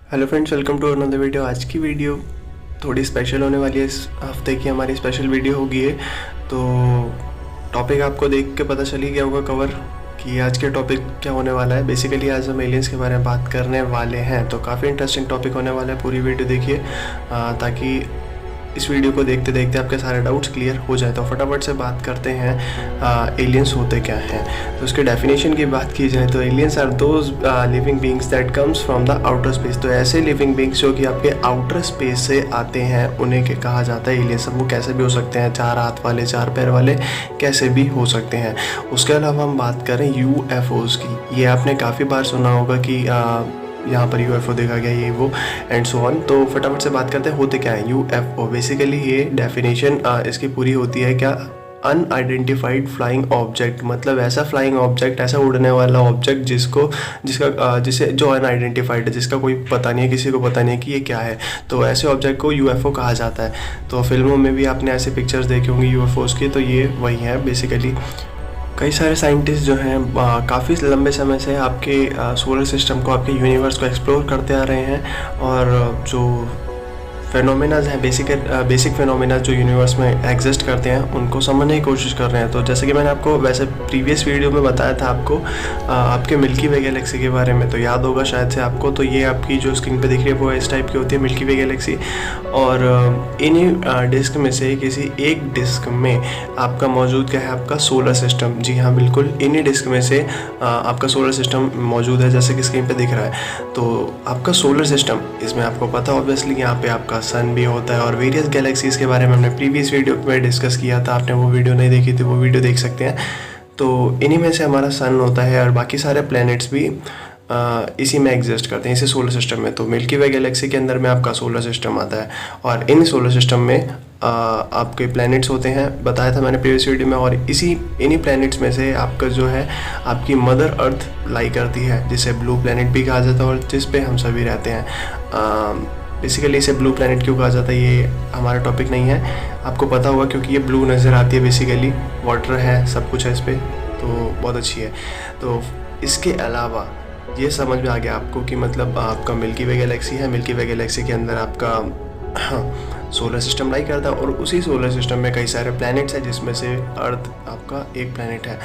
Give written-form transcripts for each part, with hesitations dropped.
Hello friends, welcome to another video. आज की video थोड़ी स्पेशल होने वाली है। इस हफ्ते की हमारी स्पेशल वीडियो होगी है, तो टॉपिक आपको देख के पता चल ही गया होगा कवर कि आज के टॉपिक क्या होने वाला है। बेसिकली आज हम एलियंस के बारे में बात करने वाले हैं, तो काफ़ी इंटरेस्टिंग टॉपिक होने वाला है। पूरी वीडियो देखिए ताकि इस वीडियो को देखते देखते आपके सारे डाउट्स क्लियर हो जाए। तो फटाफट से बात करते हैं एलियंस होते क्या हैं। तो उसके डेफिनेशन की बात की जाए तो aliens are those living beings that comes from the outer space. तो ऐसे लिविंग बींग्स जो कि आपके आउटर स्पेस से आते हैं उन्हें के कहा जाता है एलियंस। अब वो कैसे भी हो सकते हैं, 4 हाथ वाले, 4 पैर वाले, कैसे भी हो सकते हैं। उसके अलावा हम बात करें यूएफओज की। ये आपने काफ़ी बार सुना होगा कि यहाँ पर यूएफओ देखा गया, ये वो एंड सो ऑन। तो फटाफट से बात करते हैं होते क्या है यूएफओ। बेसिकली ये डेफिनेशन इसकी पूरी होती है क्या, अनआइडेंटिफाइड फ्लाइंग ऑब्जेक्ट। मतलब ऐसा फ्लाइंग ऑब्जेक्ट, ऐसा उड़ने वाला ऑब्जेक्ट जिसे जो अनआइडेंटिफाइड है, जिसका कोई पता नहीं है, किसी को पता नहीं है कि ये क्या है। तो ऐसे ऑब्जेक्ट को यूएफओ कहा जाता है। तो फिल्मों में भी आपने ऐसे पिक्चर्स देखे होंगे यूएफओज की, तो ये वही है बेसिकली। कई सारे साइंटिस्ट जो हैं काफ़ी लंबे समय से आपके सोलर सिस्टम को, आपके यूनिवर्स को एक्सप्लोर करते आ रहे हैं, और जो फेनोमेनाज हैं, बेसिक फेनोमेनाज जो यूनिवर्स में एग्जिस्ट करते हैं, उनको समझने की कोशिश कर रहे हैं। तो जैसे कि मैंने आपको वैसे प्रीवियस वीडियो में बताया था आपको आपके मिल्की वे गैलेक्सी के बारे में, तो याद होगा शायद से आपको। तो ये आपकी जो स्क्रीन पे दिख रही है वो इस टाइप की होती है, मिल्की वे गैलेक्सी। और इन्हीं डिस्क में से किसी एक डिस्क में आपका मौजूद क्या है, आपका सोलर सिस्टम। जी हाँ, बिल्कुल इन्हीं डिस्क में से आपका सोलर सिस्टम मौजूद है, जैसे कि स्क्रीन पे दिख रहा है। तो आपका सोलर सिस्टम, इसमें आपको पता ऑब्वियसली यहाँ पे आपका सन भी होता है, और वेरियस गैलेक्सीज के बारे में हमने प्रीवियस वीडियो में डिस्कस किया था। आपने वो वीडियो नहीं देखी थी, वो वीडियो देख सकते हैं। तो इन्हीं में से हमारा सन होता है, और बाकी सारे प्लैनेट्स भी इसी में एग्जिस्ट करते हैं, इसी सोलर सिस्टम में। तो मिल्की वे गैलेक्सी के अंदर में आपका सोलर सिस्टम आता है, और इन सोलर सिस्टम में आपके प्लैनेट्स होते हैं, बताया था मैंने प्रीवियस वीडियो में। और इन्हीं प्लैनेट्स में से आपका जो है आपकी मदर अर्थ लाई करती है, जिसे ब्लू प्लैनेट भी कहा जाता है, और जिस पे हम सभी रहते हैं। बेसिकली इसे ब्लू प्लैनेट क्यों कहा जाता है ये हमारा टॉपिक नहीं है, आपको पता होगा, क्योंकि ये ब्लू नज़र आती है। बेसिकली वाटर है, सब कुछ है इस पर, तो बहुत अच्छी है। तो इसके अलावा ये समझ में आ गया आपको कि मतलब आपका मिल्की वे गैलेक्सी है, मिल्की वे गैलेक्सी के अंदर आपका सोलर सिस्टम लाई करता है, और उसी सोलर सिस्टम में कई सारे प्लैनेट्स हैं, जिसमें से अर्थ आपका एक प्लैनेट है,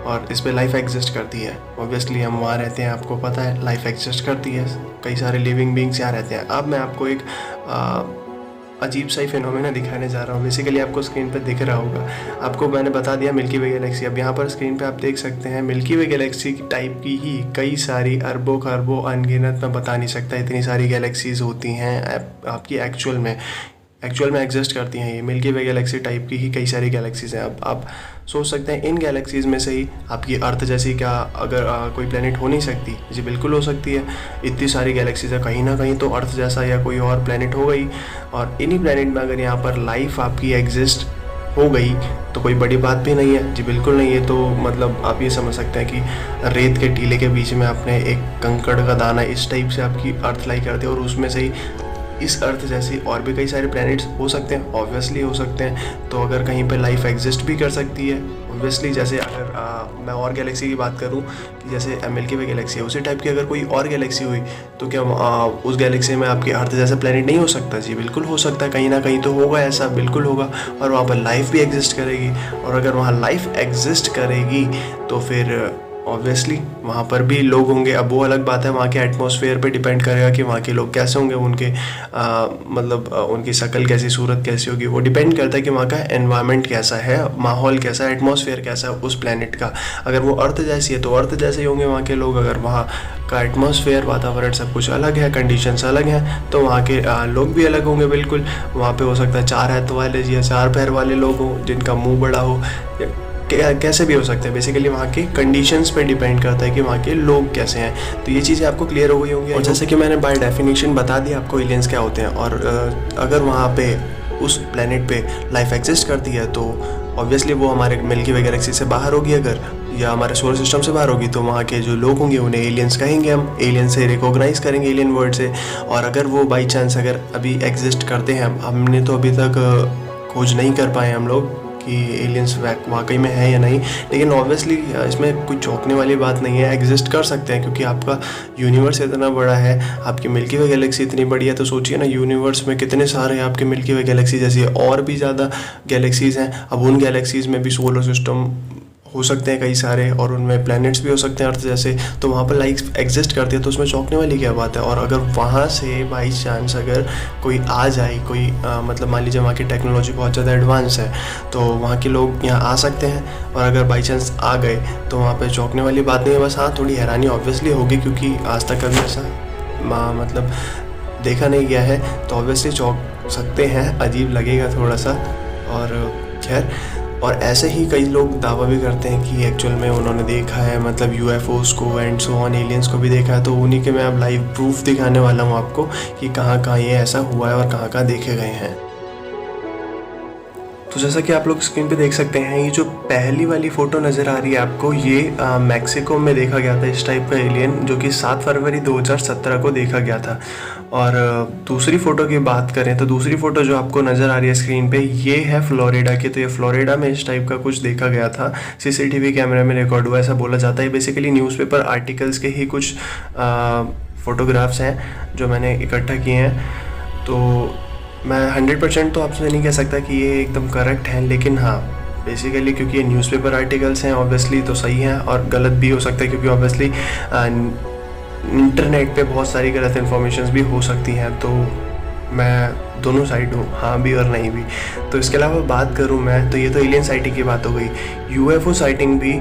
और इस पर लाइफ एग्जिस्ट करती है। ऑब्वियसली हम वहाँ रहते हैं, आपको पता है लाइफ एग्जिस्ट करती है, कई सारे लिविंग बींग्स यहाँ रहते हैं। अब मैं आपको एक अजीब सा ही फिनोमेना दिखाने जा रहा हूँ। बेसिकली आपको स्क्रीन पे दिख रहा होगा, आपको मैंने बता दिया मिल्की वे गैलेक्सी। अब यहाँ पर स्क्रीन पे आप देख सकते हैं मिल्की वे गैलेक्सी की टाइप की ही कई सारी अरबों खरबों, अनगिनत, मैं बता नहीं सकता इतनी सारी गैलेक्सीज होती हैं आपकी एक्चुअल में एग्जिस्ट करती हैं। ये मिल्की वे गैलेक्सी टाइप की ही कई सारी गैलेक्सीज हैं। अब आप सोच सकते हैं इन गैलेक्सीज़ में से ही आपकी अर्थ जैसी क्या अगर कोई प्लेनेट हो नहीं सकती? जी बिल्कुल हो सकती है। इतनी सारी गैलेक्सीज है, कहीं ना कहीं तो अर्थ जैसा या कोई और प्लेनेट हो गई। और इन्हीं प्लेनेट में अगर यहाँ पर लाइफ आपकी एग्जिस्ट हो गई तो कोई बड़ी बात भी नहीं है। जी बिल्कुल नहीं है। तो मतलब आप ये समझ सकते हैं कि रेत के टीले के बीच में आपने एक कंकड़ का दाना, इस टाइप से आपकी अर्थ लाई करती है, और उसमें से ही इस अर्थ जैसी और भी कई सारे प्लैनेट्स हो सकते हैं, ऑब्वियसली हो सकते हैं। तो अगर कहीं पे लाइफ एग्जिस्ट भी कर सकती है ऑब्वियसली, जैसे अगर मैं और गैलेक्सी की बात करूं कि जैसे मिल्की वे गैलेक्सी है, उसी टाइप की अगर कोई और गैलेक्सी हुई तो क्या उस गैलेक्सी में आपके अर्थ जैसा प्लैनेट नहीं हो सकता? जी बिल्कुल हो सकता है, कहीं ना कहीं तो होगा, ऐसा बिल्कुल होगा, और वहाँ पर लाइफ भी एग्जिस्ट करेगी। और अगर वहाँ लाइफ एग्जिस्ट करेगी तो फिर ऑब्वियसली वहाँ पर भी लोग होंगे। अब वो अलग बात है, वहाँ के एटमॉस्फेयर पे डिपेंड करेगा कि वहाँ के लोग कैसे होंगे, उनके मतलब उनकी शक्ल कैसी, सूरत कैसी होगी। वो डिपेंड करता है कि वहाँ का एनवायरनमेंट कैसा है, माहौल कैसा है, एटमॉस्फेयर कैसा है उस प्लैनेट का। अगर वो अर्थ जैसी है तो अर्थ जैसे ही होंगे वहाँ के लोग। अगर वहाँ का एटमॉस्फेयर, वातावरण सब कुछ अलग है, कंडीशंस अलग हैं, तो वहाँ के लोग भी अलग होंगे बिल्कुल। वहाँ पे हो सकता है 4 हाथ वाले या 4 पैर वाले लोग हों, जिनका मुँह बड़ा हो, कैसे भी हो सकते हैं। बेसिकली वहाँ के कंडीशंस पे डिपेंड करता है कि वहाँ के लोग कैसे हैं। तो ये चीज़ें आपको क्लियर हो गई होंगी। और जैसे कि मैंने बाय डेफिनेशन बता दिया आपको एलियंस क्या होते हैं, और अगर वहाँ पे उस प्लेनेट पे लाइफ एग्जिस्ट करती है तो ऑब्वियसली वो हमारे मिल्की वे गैलेक्सी से बाहर होगी, अगर या हमारे सोलर सिस्टम से बाहर होगी, तो वहाँ के जो लोग होंगे उन्हें एलियंस कहेंगे, हम एलियन से रिकॉग्नाइज करेंगे, एलियन वर्ड से। और अगर वो बाई चांस अगर अभी एग्जिस्ट करते हैं, हमने तो अभी तक खोज नहीं कर पाए हम लोग कि एलियंस वाकई में है या नहीं। लेकिन ऑब्वियसली इसमें कुछ चौंकने वाली बात नहीं है, एग्जिस्ट कर सकते हैं क्योंकि आपका यूनिवर्स इतना बड़ा है, आपकी मिल्की वे गैलेक्सी इतनी बड़ी है। तो सोचिए ना, यूनिवर्स में कितने सारे आपके मिल्की वे गैलेक्सी जैसी और भी ज़्यादा गैलेक्सीज़ हैं। अब उन गैलेक्सीज़ में भी सोलर सिस्टम हो सकते हैं कई सारे, और उनमें प्लैनेट्स भी हो सकते हैं अर्थ जैसे। तो वहाँ पर लाइफ एग्जिस्ट करती है, तो उसमें चौंकने वाली क्या बात है। और अगर वहाँ से बाई चांस अगर कोई आ जाए, कोई मतलब मान लीजिए वहाँ की टेक्नोलॉजी बहुत ज़्यादा एडवांस है, तो वहाँ के लोग यहाँ आ सकते हैं। और अगर बाई चांस आ गए तो वहाँ पर चौंकने वाली बात नहीं है। बस हाँ, थोड़ी हैरानी ऑब्वियसली होगी क्योंकि आज तक कभी ऐसा मतलब देखा नहीं गया है, तो ऑब्वियसली चौंक सकते हैं, अजीब लगेगा थोड़ा सा। और खैर, और ऐसे ही कई लोग दावा भी करते हैं कि एक्चुअल में उन्होंने देखा है, मतलब यूएफओस को एंड सो ऑन, एलियंस को भी देखा है। तो उन्हीं के मैं अब लाइव प्रूफ दिखाने वाला हूँ आपको कि कहाँ कहाँ ये ऐसा हुआ है और कहाँ कहाँ देखे गए हैं। तो जैसा कि आप लोग स्क्रीन पे देख सकते हैं, ये जो पहली वाली फ़ोटो नज़र आ रही है आपको, ये मैक्सिको में देखा गया था इस टाइप का एलियन, जो कि 7 फरवरी 2017 को देखा गया था। और दूसरी फ़ोटो की बात करें तो दूसरी फ़ोटो जो आपको नज़र आ रही है स्क्रीन पे, ये है फ्लोरिडा की। तो ये फ्लोरिडा में इस टाइप का कुछ देखा गया था, सीसीटीवी कैमरे में रिकॉर्ड हुआ, ऐसा बोला जाता है। बेसिकली न्यूज़पेपर आर्टिकल्स के ही कुछ फ़ोटोग्राफ्स हैं जो मैंने इकट्ठा किए हैं। तो मैं 100% तो आपसे नहीं कह सकता कि ये एकदम करेक्ट है, लेकिन हाँ, बेसिकली क्योंकि ये न्यूज़पेपर आर्टिकल्स हैं ऑब्वियसली तो सही हैं, और गलत भी हो सकता है क्योंकि ऑब्वियसली इंटरनेट पे बहुत सारी गलत इन्फॉर्मेशंस भी हो सकती हैं। तो मैं दोनों साइड हूँ, हाँ भी और नहीं भी। तो इसके अलावा बात करूँ मैं, तो ये तो एलियन साइटिंग की बात हो गई। यूएफओ साइटिंग भी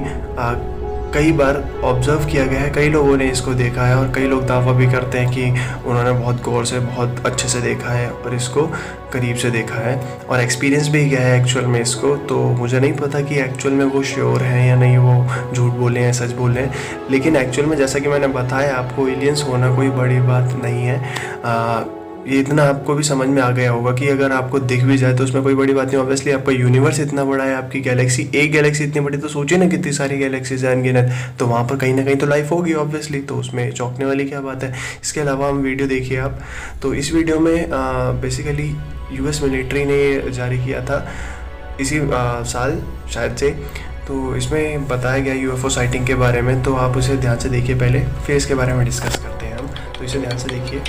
कई बार ऑब्ज़र्व किया गया है, कई लोगों ने इसको देखा है, और कई लोग दावा भी करते हैं कि उन्होंने बहुत गौर से, बहुत अच्छे से देखा है और इसको करीब से देखा है और एक्सपीरियंस भी किया है एक्चुअल में इसको। तो मुझे नहीं पता कि एक्चुअल में वो श्योर हैं या नहीं, वो झूठ बोले हैं सच बोले हैं। लेकिन एक्चुअल में जैसा कि मैंने बताया आपको, एलियंस होना कोई बड़ी बात नहीं है। ये इतना आपको भी समझ में आ गया होगा कि अगर आपको दिख भी जाए तो उसमें कोई बड़ी बात नहीं। ऑब्वियसली आपका यूनिवर्स इतना बड़ा है, आपकी गैलेक्सी, एक गैलेक्सी इतनी बड़ी, तो सोचिए ना कितनी सारी गैलेक्सीज हैं अनगिनत। तो वहाँ पर कहीं ना कहीं तो लाइफ होगी ऑब्वियसली, तो उसमें चौंकने वाली क्या बात है। इसके अलावा हम वीडियो देखिए आप, तो इस वीडियो में बेसिकली यूएस मिलिट्री ने जारी किया था इसी साल शायद से। तो इसमें बताया गया यूएफओ साइटिंग के बारे में, तो आप उसे ध्यान से देखिए पहले, फिर इसके बारे में डिस्कस करते हैं हम। तो इसे ध्यान से देखिए।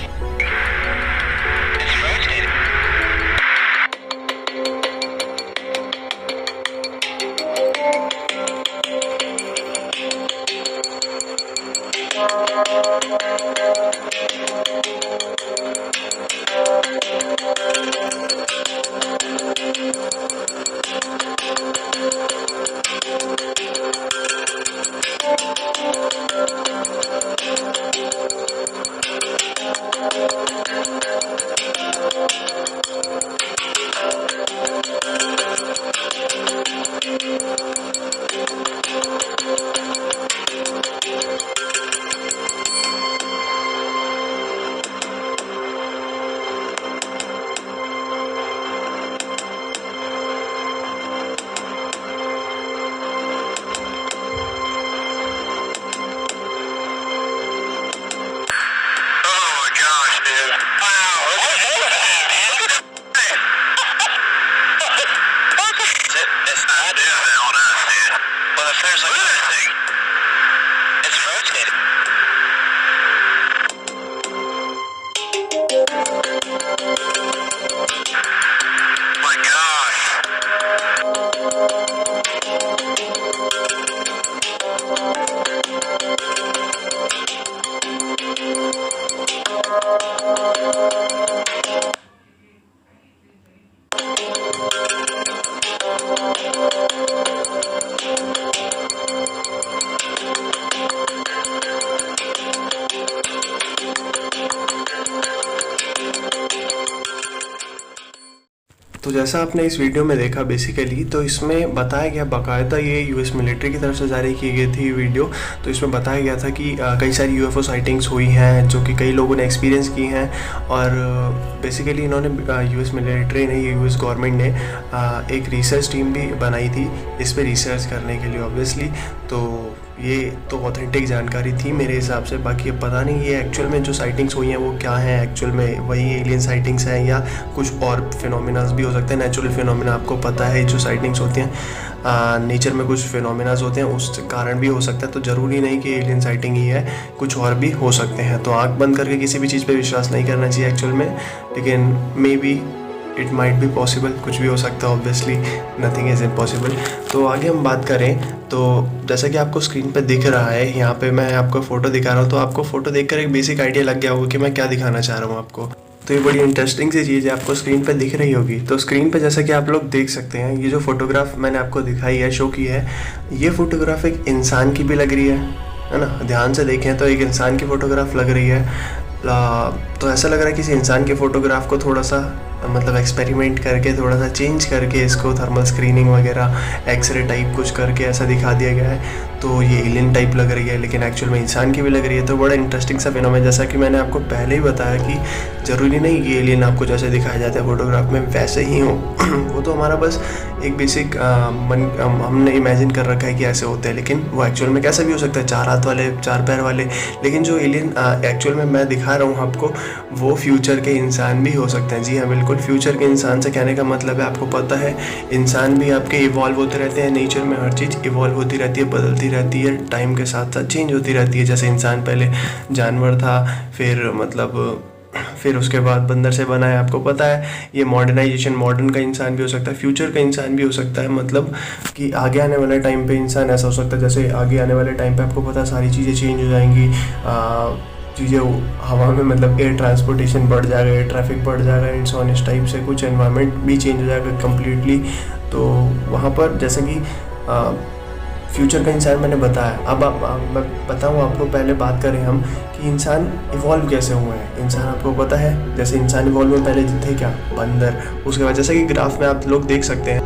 तो जैसा आपने इस वीडियो में देखा बेसिकली, तो इसमें बताया गया, बाकायदा ये यूएस मिलिट्री की तरफ से जारी की गई थी वीडियो। तो इसमें बताया गया था कि कई सारी यूएफओ साइटिंग्स हुई हैं जो कि कई लोगों ने एक्सपीरियंस की हैं। और बेसिकली इन्होंने यूएस मिलिट्री ने, यूएस गवर्नमेंट ने एक रिसर्च टीम भी बनाई थी इस पर रिसर्च करने के लिए ऑब्वियसली। तो ये तो ऑथेंटिक जानकारी थी मेरे हिसाब से। बाकी अब पता नहीं ये एक्चुअल में जो साइटिंग्स हुई हैं वो क्या हैं, एक्चुअल में वही एलियन साइटिंग्स हैं या कुछ और फिनोमिनाज भी हो सकते हैं, नेचुरल फिनोमिना। आपको पता है जो साइटिंग्स होती हैं नेचर में कुछ फिनोमिनाज होते हैं, उस कारण भी हो सकता है। तो ज़रूरी नहीं कि एलियन साइटिंग ही है, कुछ और भी हो सकते हैं। तो आँख बंद करके किसी भी चीज़ पर विश्वास नहीं करना चाहिए एक्चुअल में, लेकिन may be it might be possible, कुछ भी हो सकता है। Obviously nothing is impossible. तो आगे हम बात करें तो जैसा कि आपको स्क्रीन पे दिख रहा है, यहाँ पे मैं आपको फ़ोटो दिखा रहा हूँ, तो आपको फ़ोटो देखकर एक बेसिक आइडिया लग गया होगा कि मैं क्या दिखाना चाह रहा हूँ आपको। तो ये बड़ी इंटरेस्टिंग सी चीज़ है, आपको स्क्रीन पे दिख रही होगी। तो स्क्रीन पे जैसा कि आप लोग देख सकते हैं, ये जो फोटोग्राफ मैंने आपको दिखाई है, शो की है, ये फ़ोटोग्राफ एक इंसान की भी लग रही है ना। ध्यान से देखें तो एक इंसान की फ़ोटोग्राफ लग रही है। तो ऐसा लग रहा है किसी इंसान के फ़ोटोग्राफ को थोड़ा सा मतलब एक्सपेरिमेंट करके, थोड़ा सा चेंज करके, इसको थर्मल स्क्रीनिंग वगैरह, एक्सरे टाइप कुछ करके ऐसा दिखा दिया गया है। तो ये एलियन टाइप लग रही है, लेकिन एक्चुअल में इंसान की भी लग रही है। तो बड़ा इंटरेस्टिंग सा फिनोमेना, जैसा कि मैंने आपको पहले ही बताया कि ज़रूरी नहीं कि एलियन आपको जैसे दिखाया जाता है फोटोग्राफ में वैसे ही हो। वो तो हमारा बस एक बेसिक हमने इमेजिन कर रखा है कि ऐसे होते हैं, लेकिन वो एक्चुअल में कैसा भी हो सकता है, 4 हाथ वाले, 4 पैर वाले। लेकिन जो एलियन एक्चुअल में मैं दिखा रहा हूँ आपको, वो फ्यूचर के इंसान भी हो सकते हैं। जी हाँ, बिल्कुल। फ्यूचर के इंसान से कहने का मतलब है, आपको पता है इंसान भी आपके इवॉल्व होते रहते हैं। नेचर में हर चीज़ इवॉल्व होती रहती है, बदलती रहती है, टाइम के साथ साथ चेंज होती रहती है। जैसे इंसान पहले जानवर था, फिर उसके बाद बंदर से बना है। आपको पता है ये मॉडर्नाइजेशन, मॉडर्न का इंसान भी हो सकता है, फ्यूचर का इंसान भी हो सकता है। मतलब कि आगे आने वाले टाइम पे इंसान ऐसा हो सकता है, जैसे आगे आने वाले टाइम पे आपको पता है सारी चीज़ें चेंज हो जाएंगी। चीज़ें हवा में, मतलब एयर ट्रांसपोर्टेशन बढ़ जाएगा, एयर ट्रैफिक बढ़ जाएगा, एंड सो ऑन। इस टाइप से कुछ एनवायरनमेंट भी चेंज हो जाएगा कम्प्लीटली। तो वहाँ पर जैसे कि फ्यूचर का इंसान मैंने बताया। अब मैं बताऊँ आपको, पहले बात करें हम कि इंसान इवॉल्व कैसे हुए हैं। इंसान आपको पता है, जैसे इंसान इवॉल्व हुए पहले थे क्या, बंदर। उसके बाद जैसा कि ग्राफ में आप लोग देख सकते हैं,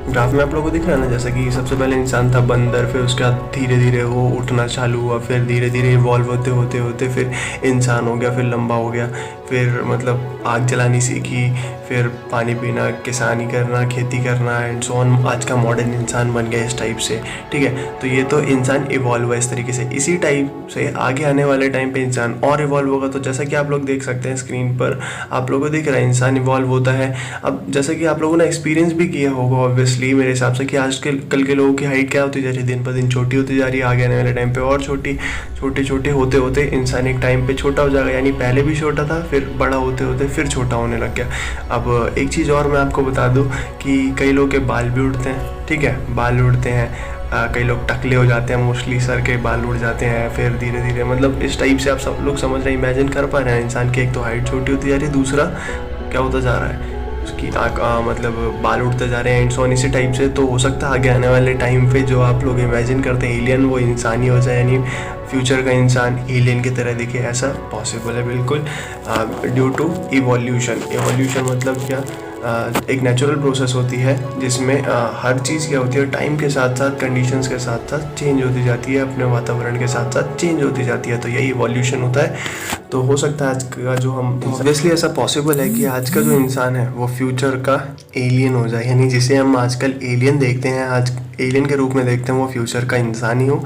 ग्राफ में आप लोगों को दिख रहा है ना, जैसे कि सबसे पहले इंसान था बंदर, फिर उसके बाद धीरे धीरे वो उठना चालू हुआ, फिर धीरे धीरे इवॉल्व होते होते होते फिर इंसान हो गया, फिर लंबा हो गया, फिर मतलब आग जलानी सीखी, फिर पानी पीना, किसानी करना, खेती करना, एंड सो ऑन। आज का मॉडर्न इंसान बन गया इस टाइप से, ठीक है। तो ये तो इंसान इवॉल्व हुआ इस तरीके से। इसी टाइप से आगे आने वाले टाइम पे इंसान और इवॉल्व होगा। तो जैसा कि आप लोग देख सकते हैं स्क्रीन पर, आप लोगों को दिख रहा है इंसान इवॉल्व होता है। अब जैसा कि आप लोगों ने एक्सपीरियंस भी किया होगा ऑब्वियसली, मेरे हिसाब से, कि आज कल के लोगों की हाइट क्या होती जा रही है, दिन पर दिन छोटी होती जा रही है। आगे आने वाले टाइम पे और छोटे होते होते इंसान एक टाइम पे छोटा हो जाएगा। यानी पहले भी छोटा था, फिर बड़ा होते होते फिर छोटा होने लग गया। अब एक चीज़ और मैं आपको बता दूं कि कई लोग के बाल भी उड़ते हैं, ठीक है, बाल उड़ते हैं। कई लोग टकले हो जाते हैं, मोस्टली सर के बाल उड़ जाते हैं। फिर धीरे धीरे मतलब इस टाइप से आप सब लोग समझ रहे हैं, इमेजिन कर पा रहे हैं। इंसान की एक तो हाइट छोटी होती जा रही है, दूसरा क्या होता जा रहा है, उसकी मतलब बाल उड़ते जा रहे हैं, एंड सो ऑन। इसी टाइप से तो हो सकता है आगे आने वाले टाइम पे जो आप लोग इमेजिन करते हैं एलियन, वो इंसान ही हो जाए। यानी फ्यूचर का इंसान एलियन की तरह दिखे, ऐसा पॉसिबल है बिल्कुल, ड्यू टू इवोल्यूशन। इवोल्यूशन मतलब क्या, एक नेचुरल प्रोसेस होती है जिसमें हर चीज़ क्या होती है, टाइम के साथ साथ, कंडीशंस के साथ साथ चेंज होती जाती है, अपने वातावरण के साथ साथ चेंज होती जाती है। तो यही इवोल्यूशन होता है। तो हो सकता है आज का जो हम, ऑब्वियसली ऐसा पॉसिबल है कि आज का जो इंसान है वो फ्यूचर का एलियन हो जाए। यानी जिसे हम आजकल एलियन देखते हैं, आज एलियन के रूप में देखते हैं, वो फ्यूचर का इंसान ही हो।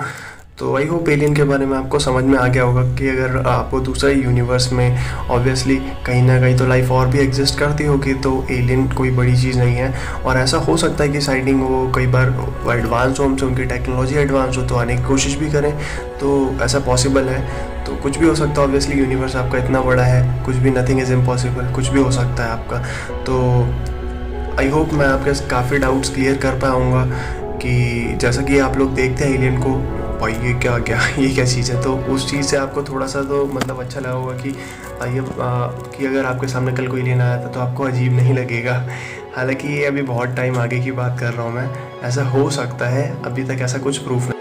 तो आई होप एलियन के बारे में आपको समझ में आ गया होगा कि अगर आपको दूसरे यूनिवर्स में ऑब्वियसली कहीं ना कहीं तो लाइफ और भी एग्जिस्ट करती होगी, तो एलियन कोई बड़ी चीज़ नहीं है। और ऐसा हो सकता है कि साइटिंग हो, कई बार वो एडवांस हो, हमसे उनकी टेक्नोलॉजी एडवांस हो, तो आने की कोशिश भी करें, तो ऐसा पॉसिबल है। तो कुछ भी हो सकता है ऑब्वियसली, यूनिवर्स आपका इतना बड़ा है, कुछ भी, नथिंग इज़ इम्पॉसिबल, कुछ भी हो सकता है आपका। तो आई होप मैं आपके काफ़ी डाउट्स क्लियर कर पाऊँगा कि जैसा कि आप लोग देखते हैं एलियन को, भाई ये क्या चीज़ है, तो उस चीज़ से आपको थोड़ा सा तो मतलब अच्छा लगा होगा कि अगर आपके सामने कल कोई एलियन आया था तो आपको अजीब नहीं लगेगा। हालांकि ये अभी बहुत टाइम आगे की बात कर रहा हूँ मैं, ऐसा हो सकता है, अभी तक ऐसा कुछ प्रूफ नहीं।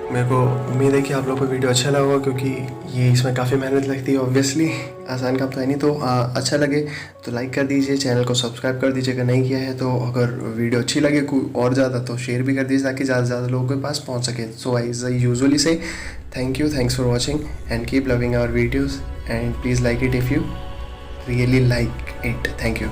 मेरे को उम्मीद है कि आप लोगों को वीडियो अच्छा लगा होगा, क्योंकि ये इसमें काफ़ी मेहनत लगती है, ऑब्वियसली आसान काम तो है नहीं। तो अच्छा लगे तो लाइक कर दीजिए, चैनल को सब्सक्राइब कर दीजिए अगर नहीं किया है तो। अगर वीडियो अच्छी लगे कोई और ज़्यादा तो शेयर भी कर दीजिए, ताकि ज़्यादा से ज़्यादा लोगों के पास पहुंच सके। So I usually say thanks for watching and keep loving our videos, and please like it if you really like it. Thank you.